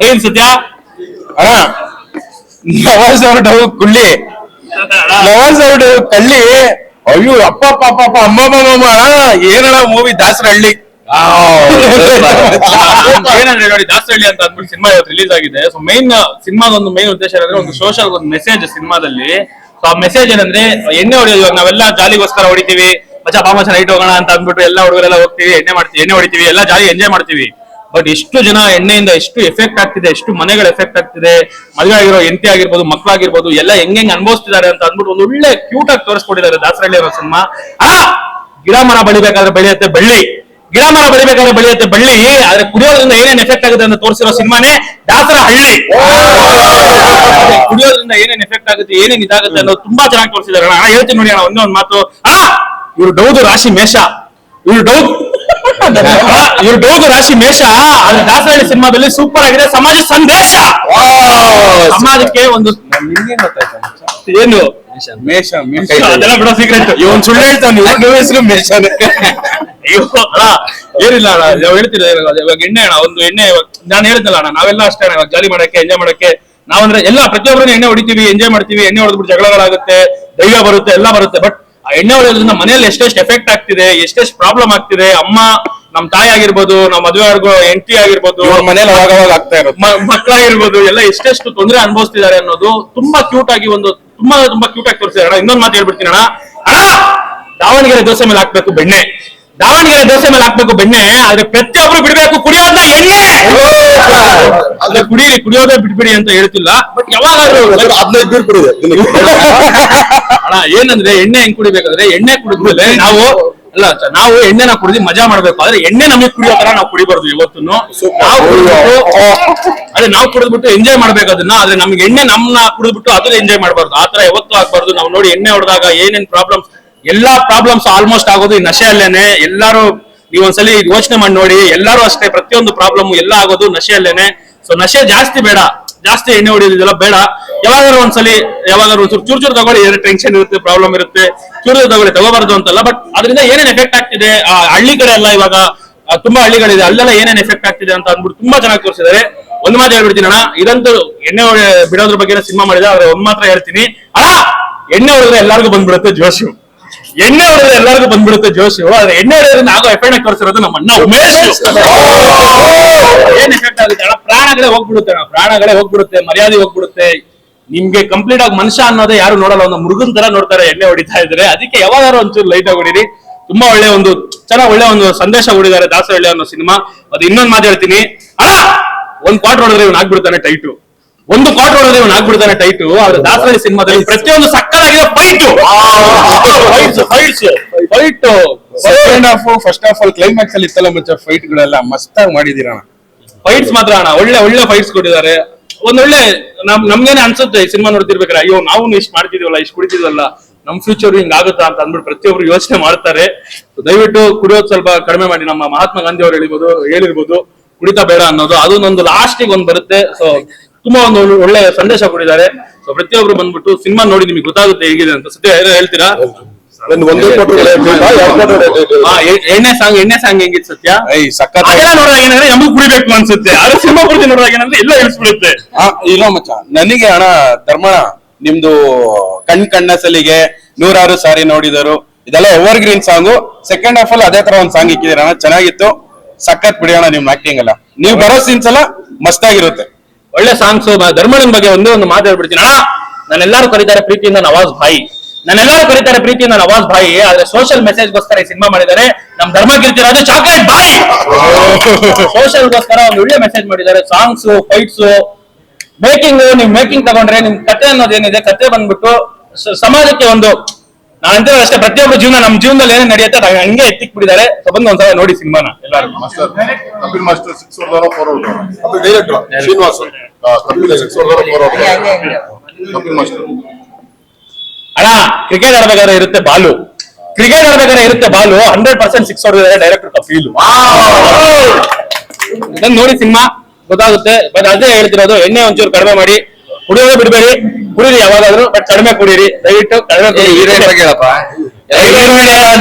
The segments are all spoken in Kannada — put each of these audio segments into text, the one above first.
ಏನ್ ಸತ್ಯ ಅಣ್ಣ ನವಾಜ್ ಅವ್ರಡು ಕುಳ್ಳಿ ನವಾಜ್ ಅವ್ರಡು ಕಳ್ಳಿ ಅಯ್ಯೋ ಅಪ್ಪ ಪಾಪ ಅಮ್ಮ ಏನಣ್ಣ ಮೂವಿ ದಾಸರಹಳ್ಳಿ ಏನಂದ್ರೆ ನೋಡಿ ದಾಸರಳ್ಳಿ ಅಂತ ಅಂದ್ಬಿಟ್ಟು ಸಿನಿಮಾ ಇವತ್ತು ರಿಲೀಸ್ ಆಗಿದೆ. ಸೊ ಸಿನಿಮಾದ ಒಂದು ಮೈನ್ ಉದ್ದೇಶ ಏನಂದ್ರೆ ಒಂದು ಸೋಷಲ್ ಒಂದು ಮೆಸೇಜ್ ಸಿನಿಮಾದಲ್ಲಿ. ಸೊ ಆ ಮೆಸೇಜ್ ಏನಂದ್ರೆ ಎಣ್ಣೆ ಹೊಡೆಯೋದು. ಇವಾಗ ನಾವೆಲ್ಲ ಜಾಲಿಗೋಸ್ಕರ ಹೊಡಿತೀವಿ, ಮಚ್ಚಾ ಬಾಮಚ್ಚ ನೈಟ್ ಹೋಗೋಣ ಅಂತ ಅಂದ್ಬಿಟ್ಟು ಎಲ್ಲ ಹುಡುಗರೆಲ್ಲ ಹೋಗ್ತೀವಿ, ಎಣ್ಣೆ ಹೊಡಿತೀವಿ, ಎಲ್ಲ ಜಾಲಿ ಎಂಜಾಯ್ ಮಾಡ್ತೀವಿ. ಬಟ್ ಎಷ್ಟು ಜನ ಎಣ್ಣೆಯಿಂದ ಎಷ್ಟು ಎಫೆಕ್ಟ್ ಆಗ್ತಿದೆ, ಎಷ್ಟು ಮನೆಗಳ ಎಫೆಕ್ಟ್ ಆಗ್ತಿದೆ, ಮದುವೆ ಆಗಿರೋ ಹೆಂಡತಿ ಆಗಿರ್ಬೋದು, ಮಕ್ಕಳಾಗಿರ್ಬೋದು, ಎಲ್ಲ ಹೆಂಗ್ ಅನುಭವಿಸ್ತಿದ್ದಾರೆ ಅಂತ ಅಂದ್ಬಿಟ್ಟು ಒಂದು ಒಳ್ಳೆ ಕ್ಯೂಟ್ ಆಗಿ ತೋರಿಸ್ಕೊಟ್ಟಿದ್ದಾರೆ ದಾಸರಳ್ಳಿ ಅನ್ನೋ ಸಿನಿಮಾ. ಗಿಡ ಮರ ಬೆಳಿಬೇಕಾದ್ರೆ ಬೆಳೆಯುತ್ತೆ ಬಳ್ಳಿ, ಗಿಡ ಮರ ಬೆಳಿಬೇಕಾದ್ರೆ ಬೆಳೆಯುತ್ತೆ ಬಳ್ಳಿ, ಆದ್ರೆ ಕುಡಿಯೋದ್ರಿಂದ ಏನೇನ್ ಎಫೆಕ್ಟ್ ಆಗುತ್ತೆ ಅಂತ ತೋರಿಸಿರೋ ಸಿನಿಮಾನೇ ದಾಸರಹಳ್ಳಿ. ಕುಡಿಯೋದ್ರಿಂದ ಏನೇನ್ ಎಫೆಕ್ಟ್ ಆಗುತ್ತೆ, ಏನೇನ್ ಇದಾಗುತ್ತೆ ಅನ್ನೋದು ತುಂಬಾ ಚೆನ್ನಾಗಿ ತೋರಿಸಿದ್ದಾರೆ. ಅಣ್ಣ ಹೇಳ್ತೀನಿ ನೋಡಿ ಅಣ್ಣ, ಒಂದೇ ಒಂದು ಮಾತು. ಇವ್ರು ಡೌದು ರಾಶಿ ಮೇಷ, ಇವ್ರು ಡೌದು ರಾಶಿ ಮೇಷ. ಆದ್ರೆ ದಾಸರಹಳ್ಳಿ ಸಿನಿಮಾದಲ್ಲಿ ಸೂಪರ್ ಆಗಿದೆ ಸಮಾಜ ಸಂದೇಶ. ಸಮಾಜಕ್ಕೆ ಒಂದು ಏನು ಮೇಷ ಅದೆಲ್ಲ ಬಿಡೋ ಸೀಕ್ರೆಟ್. ಇವನ್ ಸುಳ್ಳು ಹೇಳ್ತಾನೆ, ಹೆಸರು ಮೇಷ. ಏನಿಲ್ಲ ಅಣ್ಣ, ನಾವು ಹೇಳ್ತಿರೋ ಇವಾಗ ಎಣ್ಣೆ ಅಣ್ಣ, ಒಂದು ಎಣ್ಣೆ ನಾನು ಹೇಳಿದ್ನಲ್ಲ ಅಣ್ಣ, ನಾವೆಲ್ಲ ಅಷ್ಟೇ ಅಣ್ಣ, ಜಾಲಿ ಮಾಡಕ್ಕೆ ಎಂಜಾಯ್ ಮಾಡಕ್ಕೆ ನಾವಂದ್ರೆ ಎಲ್ಲ ಪ್ರತಿಯೊಬ್ಬರನ್ನ ಎಣ್ಣೆ ಹೊಡಿತೀವಿ, ಎಂಜಾಯ್ ಮಾಡ್ತೀವಿ. ಎಣ್ಣೆ ಹೊಡೆದ್ಬಿಟ್ಟು ಜಗಳಗಳಾಗುತ್ತೆ, ಧೈರ್ಯ ಬರುತ್ತೆ, ಎಲ್ಲ ಬರುತ್ತೆ. ಬಟ್ ಆ ಎಣ್ಣೆ ಹೊಡೆಯೋದ್ರಿಂದ ಮನೆಯಲ್ಲಿ ಎಷ್ಟೆಷ್ಟು ಎಫೆಕ್ಟ್ ಆಗ್ತಿದೆ, ಎಷ್ಟೆಷ್ಟು ಪ್ರಾಬ್ಲಮ್ ಆಗ್ತಿದೆ, ಅಮ್ಮ ನಮ್ ತಾಯಿ ಆಗಿರ್ಬೋದು, ನಮ್ ಮದುವೆ ಆಗೋ ಹೆಂಡತಿ ಆಗಿರ್ಬೋದು, ಮನೇಲಿ ಅವಾಗ ಆಗ್ತಾ ಇರೋದು ಮಕ್ಕಳಾಗಿರ್ಬೋದು, ಎಲ್ಲ ಎಷ್ಟೆಷ್ಟು ತೊಂದರೆ ಅನುಭವಿಸ್ತಿದ್ದಾರೆ ಅನ್ನೋದು ತುಂಬಾ ಕ್ಯೂಟ್ ಆಗಿ ತುಂಬಾ ಕ್ಯೂಟ್ ಆಗಿ ತೋರಿಸಿದ್ದಾರೆ. ಇನ್ನೊಂದು ಮಾತು ಹೇಳ್ಬಿಡ್ತೀನಿ ಅಣ್ಣ, ದಾವಣಗೆರೆ ದೋಸೆ ಮೇಲೆ ಹಾಕ್ಬೇಕು ಬೆಣ್ಣೆ, ದಾವಣಗೆರೆ ದೋಸೆ ಮೇಲೆ ಹಾಕ್ಬೇಕು ಬೆಣ್ಣೆ, ಆದ್ರೆ ಪ್ರತಿಯೊಬ್ರು ಬಿಡ್ಬೇಕು ಕುಡಿಯೋದ ಎಣ್ಣೆ. ಅದ್ರ ಕುಡಿಯೋದೇ ಬಿಡ್ಬಿಡಿ ಅಂತ ಹೇಳ್ತಿಲ್ಲ, ಬಟ್ ಯಾವಾಗಾದ್ರೂ 15 ಬೀರ್ ಕುಡಿದೆ ಅಣ್ಣ. ಏನಂದ್ರೆ ಎಣ್ಣೆ ಹೆಂಗ್ ಕುಡಿಬೇಕಾದ್ರೆ, ಎಣ್ಣೆ ಕುಡಿದ್ಮೇಲೆ ನಾವು ಎಣ್ಣೆನ ಕುಡಿದು ಮಜಾ ಮಾಡ್ಬೇಕು, ಆದ್ರೆ ಎಣ್ಣೆ ನಮಗೆ ಕುಡಿಯೋ ತರ ನಾವು ಕುಡಿಬಾರ್ದು ಯಾವತ್ತು. ನಾವು ಕುಡಿದ್ಬಿಟ್ಟು ಎಂಜಾಯ್ ಮಾಡ್ಬೇಕು ಅದನ್ನ, ಆದ್ರೆ ನಮ್ಗೆ ಎಣ್ಣೆ ನಮ್ನ ಕುಡಿದ್ಬಿಟ್ಟು ಅದನ್ನ ಎಂಜಾಯ್ ಮಾಡ್ಬಾರ್ದು. ಆತರ ಯಾವತ್ತೂ ಆಗ್ಬಾರ್ದು. ನಾವು ನೋಡಿ ಎಣ್ಣೆ ಹೊಡೆದಾಗ ಏನೇನ್ ಪ್ರಾಬ್ಲಮ್ಸ್, ಎಲ್ಲಾ ಪ್ರಾಬ್ಲಮ್ಸ್ ಆಲ್ಮೋಸ್ಟ್ ಆಗೋದು ಈ ನಶೆಯಲ್ಲೇನೆ. ಎಲ್ಲಾರು ನೀವೊಂದ್ಸಲಿ ಯೋಚನೆ ಮಾಡಿ ನೋಡಿ, ಎಲ್ಲಾರು ಅಷ್ಟೇ, ಪ್ರತಿಯೊಂದು ಪ್ರಾಬ್ಲಮ್ ಎಲ್ಲ ಆಗೋದು ನಶೆಯಲ್ಲೇನೆ. ಸೊ ನಶೆ ಜಾಸ್ತಿ ಬೇಡ, ಜಾಸ್ತಿ ಎಣ್ಣೆ ಹೊಡಿಯೋದಿಲ್ಲ ಬೇಡ. ಯಾವಾಗಾದ್ರು ಒಂದ್ಸಲಿ ಚೂರು ತಗೊಳ್ಳಿ, ಏನು ಟೆನ್ಷನ್ ಇರುತ್ತೆ, ಪ್ರಾಬ್ಲಮ್ ಇರುತ್ತೆ, ಚೂರು ತಗೋಬಾರ್ದು ಅಂತಲ್ಲ. ಬಟ್ ಅದರಿಂದ ಏನೇನ್ ಎಫೆಕ್ಟ್ ಆಗ್ತಿದೆ, ಆ ಹಳ್ಳಿ ಕಡೆ ಎಲ್ಲ ಇವಾಗ ತುಂಬಾ ಹಳ್ಳಿಗಳಿದೆ, ಅಲ್ಲೆಲ್ಲ ಏನೇನ್ ಎಫೆಕ್ಟ್ ಆಗ್ತಿದೆ ಅಂತ ಅಂದ್ಬಿಟ್ಟು ತುಂಬಾ ಚೆನ್ನಾಗಿ ತೋರಿಸಿದ್ದಾರೆ. ಒಂದ್ ಮಾತು ಹೇಳ್ಬಿಡ್ತೀನಿ ಅಣ್ಣ, ಇದಂತೂ ಎಣ್ಣೆ ಬಿಡೋದ್ರ ಬಗ್ಗೆ ಸಿನಿಮಾ ಮಾಡಿದೆ, ಆದ್ರೆ ಒಂದ್ ಮಾತ್ರ ಹೇಳ್ತೀನಿ ಎಣ್ಣೆ ಹೊಡೆದ್ರೆ ಎಲ್ಲರಿಗೂ ಬಂದ್ಬಿಡುತ್ತೆ ಜೋಶು, ಎಣ್ಣೆ ಹೊಡೆದ್ರೆ ಎಲ್ಲರಿಗೂ ಬಂದ್ಬಿಡುತ್ತೆ ಜೋಶು. ಆದ್ರೆ ಎಣ್ಣೆ ಹೊಡೆದ್ರಿಂದ ಆಗೋ ಎಫೆಕ್ಟ್ ತೋರಿಸಿರೋದು ನಮ್ಮ ಅಣ್ಣ ಉಮೇಶ್. ಏನ್ ಎಫೆಕ್ಟ್ ಆಗುತ್ತೆ ಅಣ್ಣ, ಪ್ರಾಣಗಳೇ ಹೋಗ್ಬಿಡುತ್ತೆ, ಮರ್ಯಾದೆ ಹೋಗ್ಬಿಡುತ್ತೆ. ನಿಮ್ಗೆ ಕಂಪ್ಲೀಟ್ ಆಗಿ ಮನುಷ್ಯ ಅನ್ನೋದೇ ಯಾರು ನೋಡಲ್ಲ, ಒಂದು ಮೃಗನ್ ತರ ನೋಡ್ತಾರೆ ಎಣ್ಣೆ ಹೊಡಿತಾ ಇದ್ರೆ. ಅದಕ್ಕೆ ಯಾವಾಗಾರು ಒಂಚೂರು ಲೈಟ್ ಆಗಿ ಹೊಡಿರಿ. ತುಂಬಾ ಒಳ್ಳೆ ಒಂದು ಸಂದೇಶ ಹೊಡಿದ್ದಾರೆ ದಾಸರಹಳ್ಳಿ ಅನ್ನೋ ಸಿನಿಮಾ. ಅದು ಇನ್ನೊಂದ್ ಮಾತು ಹೇಳ್ತೀನಿ ಒಂದ್ ಕ್ವಾರ್ಟರ್ ಹೊಡೆದ್ರೆ ಇವ್ನು ಆಗ್ಬಿಡ್ತಾನೆ ಟೈಟು, ಒಂದು ಕ್ವಾರ್ಟರ್ ಹೊಡೆದ್ರೆ ಇವ್ನು ಆಗ್ಬಿಡ್ತಾನೆ ಟೈಟು. ಆದ್ರೆ ದಾಸರಹಳ್ಳಿ ಸಿನಿಮಾದಲ್ಲಿ ಪ್ರತಿಯೊಂದು ಸಕ್ಕತ್ತಾಗಿದೆ fight. First of all climax ಅಲ್ಲಿ ಇತ್ತಲ್ಲ ಮಚ್ಚ, ಫೈಟ್ ಗಳೆಲ್ಲ ಮಸ್ತ್ ಆಗಿ ಮಾಡಿದೀರಣ್ಣ. ಫೈಟ್ಸ್ ಮಾತ್ರ ಅಣ್ಣ ಒಳ್ಳೆ ಫೈಟ್ಸ್ ಕೊಟ್ಟಿದ್ದಾರೆ. ಒಂದೊಳ್ಳೆ ನಮ್ಗೇನೆ ಅನ್ಸುತ್ತೆ ಈ ಸಿನಿಮಾ ನೋಡ್ತಿರ್ಬೇಕಾರೆ, ಅಯ್ಯೋ ನಾವು ಇಷ್ಟು ಮಾಡ್ತಿದೀವಲ್ಲ, ಇಷ್ಟು ಕುಡಿತಿದ್ವಲ್ಲ, ನಮ್ ಫ್ಯೂಚರ್ ಹಿಂಗ್ ಆಗುತ್ತಾ ಅಂತ ಅಂದ್ಬಿಟ್ಟು ಪ್ರತಿಯೊಬ್ರು ಯೋಚನೆ ಮಾಡ್ತಾರೆ. ದಯವಿಟ್ಟು ಕುಡಿಯೋದು ಸ್ವಲ್ಪ ಕಡಿಮೆ ಮಾಡಿ. ನಮ್ಮ ಮಹಾತ್ಮ ಗಾಂಧಿ ಅವರು ಹೇಳಿರ್ಬೋದು ಕುಡಿತಾ ಬೇಡ ಅನ್ನೋದು, ಅದೊಂದು ಲಾಸ್ಟಿಗೆ ಒಂದ್ ಬರುತ್ತೆ. ಸೊ ತುಂಬಾ ಒಂದು ಒಳ್ಳೆ ಸಂದೇಶ ಕೊಟ್ಟಿದ್ದಾರೆ. ಸೊ ಪ್ರತಿಯೊಬ್ರು ಬಂದ್ಬಿಟ್ಟು ಸಿನಿಮಾ ನೋಡಿ ನಿಮ್ಗೆ ಗೊತ್ತಾಗುತ್ತೆ ಹೇಗಿದೆ ಅಂತ. ಸತ್ಯ ಹೇಳ್ತೀರಾ? ಎಣ್ಣೆ ಸಾಂಗ್ ಹೆಂಗಿತ್ತು ಸತ್ಯ? ಅದೆಲ್ಲ ನೋಡಿದಾಗ ಏನಂದ್ರೆ ನಮಗ್ ಕುಡಿಬೇಕು ಅನ್ಸುತ್ತೆ, ಆದ್ರೆ ಸಿನಿಮಾ ಪೂರ್ತಿ ನೋಡಿದಾಗ ಏನಂದ್ರೆ ಎಲ್ಲ ಇಳಿಸ್ಬಿಡುತ್ತೆ. ಇಲ್ಲ ಮಚ್ಚ, ನನಗೆ ಅಣ್ಣ ಧರ್ಮಣ ನಿಮ್ದು ಕಣ್ಣ ಸಲಿಗೆ, 100 ಸಾರಿ ನೋಡಿದರು, ಇದೆಲ್ಲ ever green song. Second half ಅಲ್ಲಿ ಅದೇ ತರ ಒಂದ್ ಸಾಂಗ್ ಇಕ್ಕಿದಿರಣ್ಣ, ಚೆನ್ನಾಗಿತ್ತು. ಸಖತ್ ಬಿಡಿಯೋಣ ನಿಮ್ ಆಕ್ಟಿಂಗ್ ಎಲ್ಲ, ನೀವು ಬರೋ ಸೀನ್ಸ್ ಎಲ್ಲ ಮಸ್ತ್ ಆಗಿರುತ್ತೆ, ಒಳ್ಳೆ ಸಾಂಗ್ಸ್. ಧರ್ಮಣ್ಣನ ಬಗ್ಗೆ ಒಂದು ಮಾತು ಹೇಳ್ಬಿಡ್ತೀನಿ ಅಣ್ಣ. ನಾನೆಲ್ಲರೂ ಕರೀತಾರೆ ಪ್ರೀತಿಯಿಂದ ನವಾಜ್ ಭಾಯಿ, ಆದ್ರೆ ಸೋಷಿಯಲ್ ಮೆಸೇಜ್ಗೋಸ್ಕರ ಈ ಸಿನಿಮಾ ಮಾಡಿದ್ದಾರೆ. ನಮ್ ಧರ್ಮಕೀರ್ತಿ ರಾಜು ಚಾಕ್ಲೇಟ್ ಬಾಯ್ ಸೋಷಿಯಲ್ಗೋಸ್ಕರ ಒಂದು ಒಳ್ಳೆ ಮೆಸೇಜ್ ಮಾಡಿದ್ದಾರೆ. ಸಾಂಗ್ಸ್, ಫೈಟ್ಸ್, ಮೇಕಿಂಗ್ ತಗೊಂಡ್ರೆ ನಿಮ್ ಕತೆ ಅನ್ನೋದೇನಿದೆ, ಕತೆ ಬಂದ್ಬಿಟ್ಟು ಸಮಾಜಕ್ಕೆ ಒಂದು ನಾನಂತ ಅಷ್ಟೇ, ಪ್ರತಿಯೊಬ್ಬರು ಜೀವನ, ನಮ್ ಜೀವನದಲ್ಲಿ ಏನೇನ್ ನಡೆಯುತ್ತೆ ಹಂಗೆ ಎತ್ತಿಕ್ ಬಿಟ್ಟಿದ್ದಾರೆ. ಬಂದು ಒಂದ್ಸಲ ನೋಡಿ ಸಿನಿಮಾನ ಎಲ್ಲರೂ. ಅಣ್ಣ ಕ್ರಿಕೆಟ್ ಆಡ್ಬೇಕಾದ್ರೆ ಇರುತ್ತೆ ಬಾಲು, 100% ಸಿಕ್ಸ್ ಹೊಡೆದಿದ್ದಾರೆ ಡೈರೆಕ್ಟರ್ ಕಪಿಲ್. ಇದನ್ನ ನೋಡಿ ಸಿನಿಮಾ ಗೊತ್ತಾಗುತ್ತೆ. ಬಟ್ ಅದೇ ಹೇಳ್ತಿರೋದು, ಎಣ್ಣೆ ಒಂಚೂರು ಕಡಿಮೆ ಮಾಡಿ, ಕುಡಿಯೋದೇ ಬಿಡ್ಬೇಡಿ, ಕುಡೀರಿ ಯಾವಾಗಾದ್ರೂ, ಬಟ್ ಕಡಿಮೆ ಕುಡೀರಿ ದಯವಿಟ್ಟು. ಕಡಿಮೆ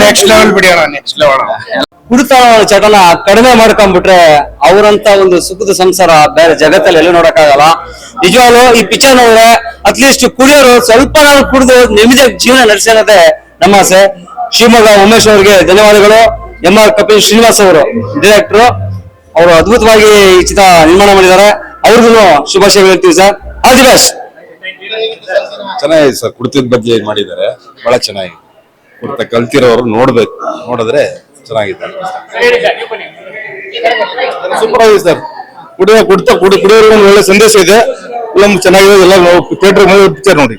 ನೆಕ್ಸ್ಟ್ ಲೆವೆಲ್ ಬಿಡಿಯೋಣ, ನೆಕ್ಸ್ಟ್ ಲೆವೆಲ್. ಕುಡಿತ ಚಟನ ಕಡಿಮೆ ಮಾಡ್ಕೊಂಡ್ಬಿಟ್ರೆ ಅವರಂತ ಒಂದು ಸುಖದ ಸಂಸಾರ ಬೇರೆ ಜಗತ್ತಲ್ಲಿ ಎಲ್ಲೂ ನೋಡಕ್ಕಾಗಲ್ಲ. ನಿಜವಾಗ್ಲೂ ಈ ಪಿಕ್ಚರ್ ನೋಡಿದ್ರೆ ಅಟ್ಲೀಸ್ಟ್ ಕುಡಿಯೋರು ಸ್ವಲ್ಪ ನಾವು ಕುಡಿದು ನೆಮ್ಮದಿ ಜೀವನ ನಡೆಸಿರೋದೇ ನಮ್ಮ ಆಸೆ. ಶಿವಮೊಗ್ಗ ಉಮೇಶ್ ಅವರಿಗೆ ಧನ್ಯವಾದಗಳು. ಎಂ.ಆರ್. ಕಪಿಲ್ ಶ್ರೀನಿವಾಸ್ ಅವರು ಡೈರೆಕ್ಟರ್, ಅವರು ಅದ್ಭುತವಾಗಿ ಈ ಚಿತ್ರ ನಿರ್ಮಾಣ ಮಾಡಿದ್ದಾರೆ. ಅವ್ರಿಗೂ ಶುಭಾಶಯಗಳು ಹೇಳ್ತೀವಿ ಸರ್. All the best. ಚೆನ್ನಾಗಿದೆ ಸರ್, ಕುಡಿತದ ಬಗ್ಗೆ ಮಾಡಿದ್ದಾರೆ, ಬಹಳ ಚೆನ್ನಾಗಿದೆ. ಕುಡಿತ ಕಲ್ತಿರೋರು ನೋಡ್ಬೇಕು, ನೋಡಿದ್ರೆ ಚೆನ್ನಾಗಿದೆ. ಸೂಪರ್ ಆಗಿದೆ ಸರ್. ಕುಡಿಯೋರಿಗೆ ಒಂದು ಒಳ್ಳೆ ಸಂದೇಶ ಇದೆ. ಫಿಲಮ್ ಚೆನ್ನಾಗಿದೆ, ಎಲ್ಲ ಥಿಯೇಟರ್ ಪಿಕ್ಚರ್ ನೋಡಿ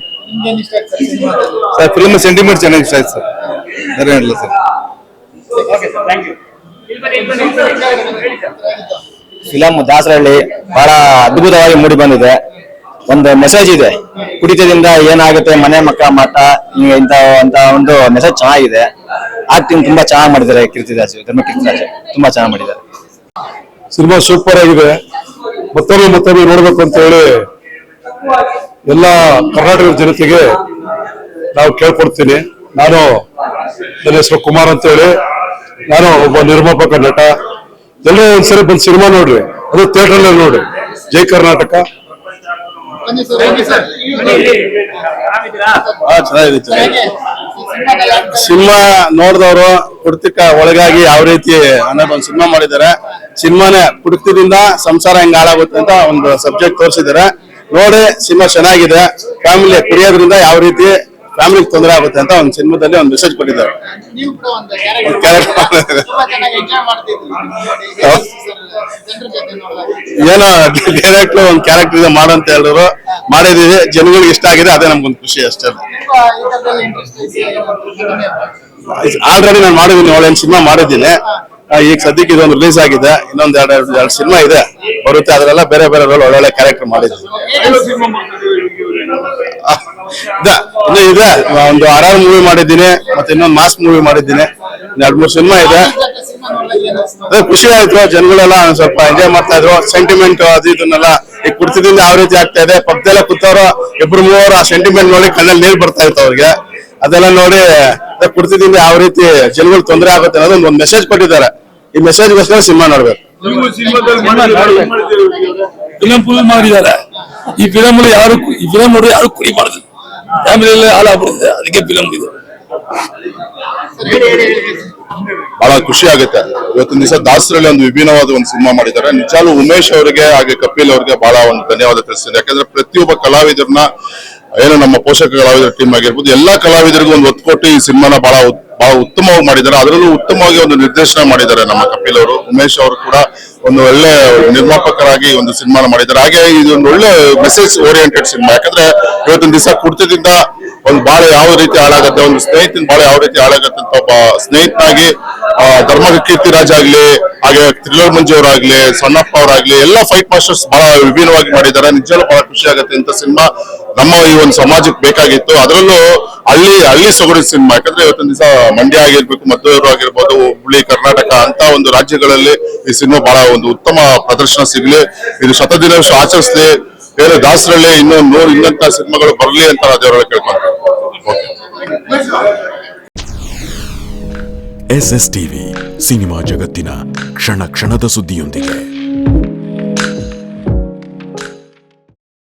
ಸರ್. ಫಿಲಮ್ ಸೆಂಟಿಮೆಂಟ್ ಚೆನ್ನಾಗಿ ಇಷ್ಟ ಆಯ್ತು ಸರ್, ಬೇರೆ ಏನಿಲ್ಲ ಸರ್. ಫಿಲಂ ದಾಸರಹಳ್ಳಿ ಬಹಳ ಅದ್ಭುತವಾಗಿ ಮೂಡಿ ಬಂದಿದೆ. ಒಂದು ಮೆಸೇಜ್ ಇದೆ, ಕುಡಿತದಿಂದ ಏನಾಗುತ್ತೆ ಮನೆ ಮಕ್ಕ ಮಠ ಇಂತ ಒಂದು ಮೆಸೇಜ್ ಚೆನ್ನಾಗಿದೆ. ಆಕ್ಟಿಂಗ್ ತುಂಬಾ ಚೆನ್ನಾಗಿ ಮಾಡಿದ್ದಾರೆ. ಕೀರ್ತಿರಾಜ್, ಧರ್ಮ ಕೀರ್ತಿರಾಜ್ ತುಂಬಾ ಚೆನ್ನಾಗಿ ಮಾಡಿದ್ದಾರೆ. ಸಿನಿಮಾ ಸೂಪರ್ ಆಗಿದೆ. ಮತ್ತೊಮ್ಮೆ ನೋಡ್ಬೇಕು ಅಂತ ಹೇಳಿ ಎಲ್ಲ ಕರ್ನಾಟಕದ ಜನತೆಗೆ ನಾವು ಕೇಳ್ಕೊಡ್ತೀನಿ. ನನ್ನ ಹೆಸರು ಕುಮಾರ್ ಅಂತ ಹೇಳಿ, ನಾನು ಒಬ್ಬ ನಿರ್ಮಾಪಕ ನಟ. ಎಲ್ಲೋ ಒಂದ್ಸರಿ ಬಂದು ಸಿನಿಮಾ ನೋಡ್ರಿ, ಅದು ಥಿಯೇಟರ್ ನೋಡಿ. ಜೈ ಕರ್ನಾಟಕ. ಚೆನ್ನಾಗಿದೆ. ಸಿನಿಮಾ ನೋಡಿದವರು ಕುಡಿತಕ್ಕ ಒಳಗಾಗಿ ಯಾವ ರೀತಿ ಅನ್ನೋದು ಒಂದು ಸಿನಿಮಾ ಮಾಡಿದ್ದಾರೆ. ಸಿನಿಮಾನೇ ಕುಡಿತದಿಂದ ಸಂಸಾರ ಹೆಂಗ್ ಹಾಳಾಗುತ್ತೆ ಅಂತ ಒಂದು ಸಬ್ಜೆಕ್ಟ್ ತೋರಿಸಿದ್ದಾರೆ. ನೋಡಿ ಸಿನಿಮಾ ಚೆನ್ನಾಗಿದೆ. ಫ್ಯಾಮಿಲಿ ಕುಡಿಯೋದ್ರಿಂದ ಯಾವ ರೀತಿ ಫ್ಯಾಮಿಲಿಗೆ ತೊಂದರೆ ಆಗುತ್ತೆ ಅಂತ ಒಂದು ಸಿನಿಮಾದಲ್ಲಿ ಒಂದು ಮೆಸೇಜ್ ಕೊಟ್ಟಿದ್ದಾರೆ. ಏನೋ ಡೈರೆಕ್ಟ್ ಒಂದು ಕ್ಯಾರೆಕ್ಟರ್ ಇದೆ ಮಾಡು ಅಂತ ಹೇಳಿದ್ರು, ಮಾಡಿದೀವಿ. ಜನಗಳಿಗೆ ಇಷ್ಟ ಆಗಿದೆ, ಅದೇ ನಮ್ಗೊಂದು ಖುಷಿ ಅಷ್ಟೇ. ಆಲ್ರೆಡಿ ನಾನು ಮಾಡಿದ್ದೀನಿ, ಒಳ್ಳೆ ಸಿನಿಮಾ ಮಾಡಿದ್ದೀನಿ. ಈಗ ಸದ್ಯಕ್ಕೆ ಇದೊಂದು ರಿಲೀಸ್ ಆಗಿದೆ. ಇನ್ನೊಂದು ಎರಡು ಸಿನಿಮಾ ಇದೆ ಬರುತ್ತೆ, ಅದರೆಲ್ಲ ಬೇರೆ ಬೇರೆ ರೋಲ್ ಒಳ್ಳೊಳ್ಳೆ ಕ್ಯಾರೆಕ್ಟರ್ ಮಾಡಿದ್ದೀನಿ. ಇನ್ನು ಇದೆ, ಒಂದು ಹಾರರ್ ಮೂವಿ ಮಾಡಿದ್ದೀನಿ, ಮತ್ತೆ ಇನ್ನೊಂದು ಮಾಸ್ ಮೂವಿ ಮಾಡಿದ್ದೀನಿ. 2-3 ಸಿನಿಮಾ ಇದೆ. ಅದೇ ಖುಷಿ ಆಯ್ತು. ಜನಗಳೆಲ್ಲ ಸ್ವಲ್ಪ ಎಂಜಾಯ್ ಮಾಡ್ತಾ ಇದ್ರು. ಸೆಂಟಿಮೆಂಟ್ ಅದು ಇದನ್ನೆಲ್ಲ ಈಗ ಕುಡಿತದಿಂದ ಯಾವ ರೀತಿ ಆಗ್ತಾ ಇದೆ, ಪಕ್ಕದೆಲ್ಲ ಕೂತವ್ರು 2-3 ಆ ಸೆಂಟಿಮೆಂಟ್ ನೋಡಿ ಕಣ್ಣಲ್ಲಿ ನೀರು ಬರ್ತಾ ಇತ್ತು ಅವ್ರಿಗೆ. ಅದೆಲ್ಲ ನೋಡಿ ಕುಡಿತದಿಂದ ಯಾವ ರೀತಿ ಜನಗಳು ತೊಂದರೆ ಆಗುತ್ತೆ ಅನ್ನೋದು ಒಂದು ಮೆಸೇಜ್ ಕೊಟ್ಟಿದ್ದಾರೆ. ಈ ಮೆಸೇಜ್ಗೋಸ್ಕರ ಸಿನಿಮಾ ನೋಡ್ಬೇಕು. ಫಿಲಂ ಫುಲ್ ಮಾಡಿದ್ದಾರೆ. ಈ ಫಿಲಂ ನೋಡಿ ಯಾರು ಕುಡಿಬಾರ್ದು, ಫ್ಯಾಮಿಲಿ ಹಾಳಾಗ್ಬಿಡುತ್ತೆ. ಅದಕ್ಕೆ ಫಿಲಂ ಇದು ಬಹಳ ಖುಷಿ ಆಗುತ್ತೆ. ಇವತ್ತಿನ ದಿವಸ ದಾಸರಲ್ಲಿ ಒಂದು ವಿಭಿನ್ನವಾದ ಒಂದು ಸಿನಿಮಾ ಮಾಡಿದ್ದಾರೆ. ನಿಜಾಲು ಉಮೇಶ್ ಅವರಿಗೆ ಹಾಗೆ ಕಪಿಲ್ ಅವರಿಗೆ ಬಹಳ ಒಂದು ಧನ್ಯವಾದ ತಿಳಿಸ್ತೀನಿ. ಯಾಕಂದ್ರೆ ಪ್ರತಿಯೊಬ್ಬ ಕಲಾವಿದರನ್ನ ಏನು ನಮ್ಮ ಪೋಷಕ ಕಲಾವಿದರ ಟೀಮ್ ಆಗಿರ್ಬೋದು, ಎಲ್ಲಾ ಕಲಾವಿದರಿಗೂ ಒಂದು ಒತ್ತು ಕೊಟ್ಟು ಈ ಸಿನಿಮಾನ ಬಹಳ ಉತ್ತಮವಾಗಿ ಮಾಡಿದ್ದಾರೆ. ಅದರಲ್ಲೂ ಉತ್ತಮವಾಗಿ ಒಂದು ನಿರ್ದೇಶನ ಮಾಡಿದ್ದಾರೆ ನಮ್ಮ ಕಪಿಲ್ ಅವರು. ಉಮೇಶ್ ಅವರು ಕೂಡ ಒಂದು ಒಳ್ಳೆ ನಿರ್ಮಾಪಕರಾಗಿ ಒಂದು ಸಿನಿಮಾನ ಮಾಡಿದ್ದಾರೆ. ಹಾಗೆ ಇದೊಂದು ಒಳ್ಳೆ ಮೆಸೇಜ್ ಓರಿಯೆಂಟೆಡ್ ಸಿನಿಮಾ. ಯಾಕಂದ್ರೆ ಇವತ್ತಿನ ದಿವಸ ಕುಡಿತದಿಂದ ಒಂದು ಬಾಳೆ ಯಾವ ರೀತಿ ಹಾಳಾಗತ್ತೆ, ಒಂದು ಸ್ನೇಹಿತನ ಬಾಳೆ ಯಾವ ರೀತಿ ಹಾಳಾಗತ್ತೆ ಅಂತ ಒಬ್ಬ ಸ್ನೇಹಿತನಾಗಿ ಧರ್ಮ ಕೀರ್ತಿರಾಜ್ ಆಗ್ಲಿ, ಹಾಗೆ ಥ್ರಿಲ್ಲರ್ ಮಂಜು ಅವರಾಗ್ಲಿ, ಸಣ್ಣಪ್ಪ ಅವರಾಗ್ಲಿ, ಎಲ್ಲ ಫೈಟ್ ಮಾಸ್ಟರ್ಸ್ ಬಹಳ ವಿಭಿನ್ನವಾಗಿ ಮಾಡಿದ್ದಾರೆ. ನಿಜವೂ ಬಹಳ ಖುಷಿ ಆಗುತ್ತೆ. ಇಂಥ ಸಿನಿಮಾ ನಮ್ಮ ಈ ಒಂದು ಸಮಾಜಕ್ಕೆ ಬೇಕಾಗಿತ್ತು. ಅದರಲ್ಲೂ ಹಳ್ಳಿ ಸೊಗಡಿನ ಸಿನಿಮಾ. ಯಾಕಂದ್ರೆ ಇವತ್ತಿನ ದಿವಸ ಮಂಡ್ಯ ಆಗಿರ್ಬೇಕು, ಮದ್ದೂರು ಆಗಿರ್ಬೋದು, ಹುಬ್ಳಿ, ಕರ್ನಾಟಕ ಅಂತ ಒಂದು ರಾಜ್ಯಗಳಲ್ಲಿ ಈ ಸಿನಿಮಾ ಬಹಳ ಒಂದು ಉತ್ತಮ ಪ್ರದರ್ಶನ ಸಿಗ್ಲಿ, ಇದು ಶತದಿನ ಆಚರಿಸ್ಲಿ, ಬೇರೆ ದಾಸರಳ್ಳಿ ಇನ್ನಂತ ಸಿನಿಮಾಗಳು ಬರಲಿ ಅಂತ ದೇವರಲ್ಲಿ ಕೇಳ್ಕೊಂತಾರೆ. SSTV ಸಿನಿಮಾ ಜಗತ್ತಿನ ಕ್ಷಣ ಕ್ಷಣದ ಸುದ್ದಿಯೊಂದಿಗೆ.